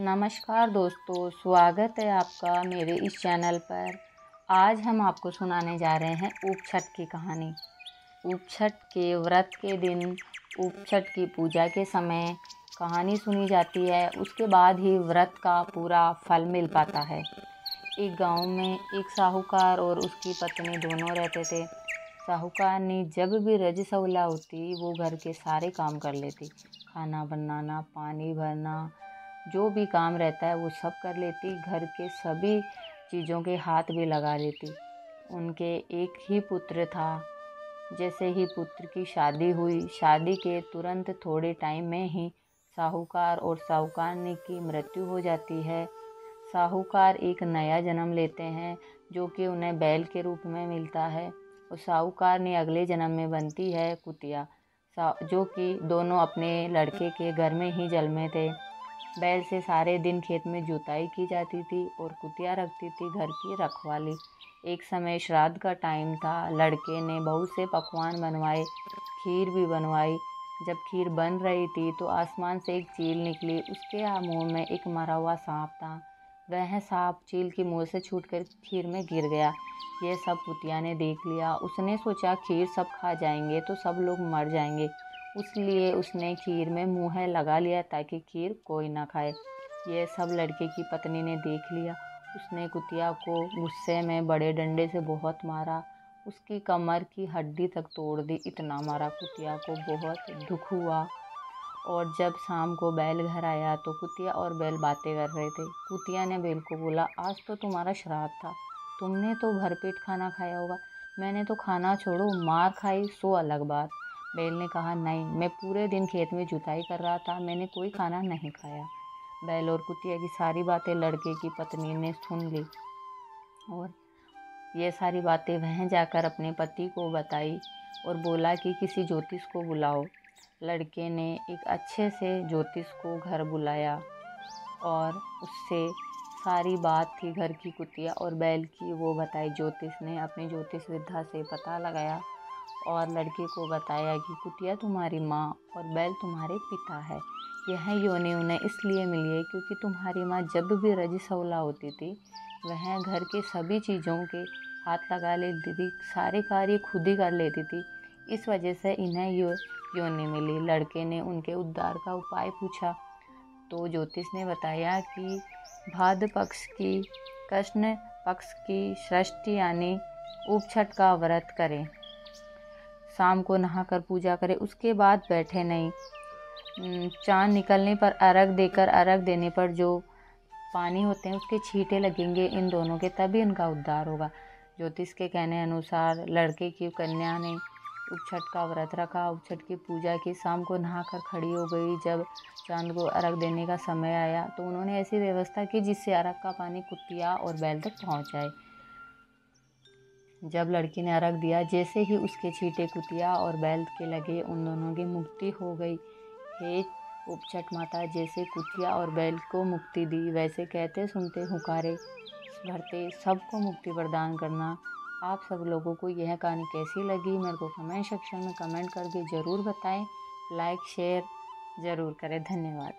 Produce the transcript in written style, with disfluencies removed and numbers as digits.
नमस्कार दोस्तों, स्वागत है आपका मेरे इस चैनल पर। आज हम आपको सुनाने जा रहे हैं ऊपछठ की कहानी। ऊपछठ के व्रत के दिन, ऊपछठ की पूजा के समय कहानी सुनी जाती है। उसके बाद ही व्रत का पूरा फल मिल पाता है। एक गांव में एक साहूकार और उसकी पत्नी दोनों रहते थे। साहूकार ने जब भी रजस्वला होती वो घर के सारे काम कर लेती। खाना बनाना, पानी भरना, जो भी काम रहता है वो सब कर लेती। घर के सभी चीज़ों के हाथ भी लगा लेती। उनके एक ही पुत्र था। जैसे ही पुत्र की शादी हुई, शादी के तुरंत थोड़े टाइम में ही साहूकार और साहूकारनी की मृत्यु हो जाती है। साहूकार एक नया जन्म लेते हैं जो कि उन्हें बैल के रूप में मिलता है, और साहूकार ने अगले जन्म में बनती है कुतिया, जो कि दोनों अपने लड़के के घर में ही जन्मे थे। बैल से सारे दिन खेत में जुताई की जाती थी और कुतिया रखती थी घर की रखवाली। एक समय श्राद्ध का टाइम था। लड़के ने बहुत से पकवान बनवाए, खीर भी बनवाई। जब खीर बन रही थी तो आसमान से एक चील निकली। उसके मुंह में एक मरा हुआ सांप था। वह सांप चील की मुंह से छूटकर खीर में गिर गया। यह सब कुतिया ने देख लिया। उसने सोचा खीर सब खा जाएंगे तो सब लोग मर जाएंगे, इसलिए उसने खीर में मुँह लगा लिया ताकि खीर कोई ना खाए। यह सब लड़के की पत्नी ने देख लिया। उसने कुतिया को गुस्से में बड़े डंडे से बहुत मारा। उसकी कमर की हड्डी तक तोड़ दी। इतना मारा, कुतिया को बहुत दुख हुआ। और जब शाम को बैल घर आया तो कुतिया और बैल बातें कर रहे थे। कुतिया ने बैल को बोला, आज तो तुम्हारा श्राद्ध था, तुमने तो भरपेट खाना खाया होगा। मैंने तो खाना छोड़ो मार खाई सो अलग बात। बैल ने कहा, नहीं, मैं पूरे दिन खेत में जुताई कर रहा था, मैंने कोई खाना नहीं खाया। बैल और कुतिया की सारी बातें लड़के की पत्नी ने सुन ली और ये सारी बातें वह जाकर अपने पति को बताई और बोला कि किसी ज्योतिष को बुलाओ। लड़के ने एक अच्छे से ज्योतिष को घर बुलाया और उससे सारी बात थी घर की, कुतिया और बैल की, वो बताई। ज्योतिष ने अपनी ज्योतिष विद्या से पता लगाया और लड़के को बताया कि कुतिया तुम्हारी माँ और बैल तुम्हारे पिता है। यह योनि उन्हें इसलिए मिली है क्योंकि तुम्हारी माँ जब भी रजस्वला होती थी वह घर के सभी चीज़ों के हाथ लगा लेती थी, सारे कार्य खुद ही कर लेती थी। इस वजह से इन्हें योनि मिली। लड़के ने उनके उद्धार का उपाय पूछा तो ज्योतिष ने बताया कि भाद्र पक्ष की कृष्ण पक्ष की षष्ठी यानी ऊपछठ का व्रत करें, शाम को नहाकर पूजा करें, उसके बाद बैठे नहीं। चांद निकलने पर अर्घ देने पर जो पानी होते हैं उसके छींटे लगेंगे इन दोनों के, तभी इनका उद्धार होगा। ज्योतिष के कहने अनुसार लड़के की कन्या ने ऊपछठ का व्रत रखा, ऊपछठ की पूजा की, शाम को नहाकर खड़ी हो गई। जब चांद को अर्घ देने का समय आया तो उन्होंने ऐसी व्यवस्था की जिससे अर्घ का पानी कुतिया और बैल तक पहुँच जाए। जब लड़की ने अर्घ दिया, जैसे ही उसके छींटे कुतिया और बैल के लगे, उन दोनों की मुक्ति हो गई। हे ऊपछठ माता, जैसे कुतिया और बैल को मुक्ति दी, वैसे कहते सुनते हुकारे भरते सबको मुक्ति प्रदान करना। आप सब लोगों को यह कहानी कैसी लगी मेरे को कमेंट सेक्शन में कमेंट करके ज़रूर बताएं। लाइक शेयर ज़रूर करें। धन्यवाद।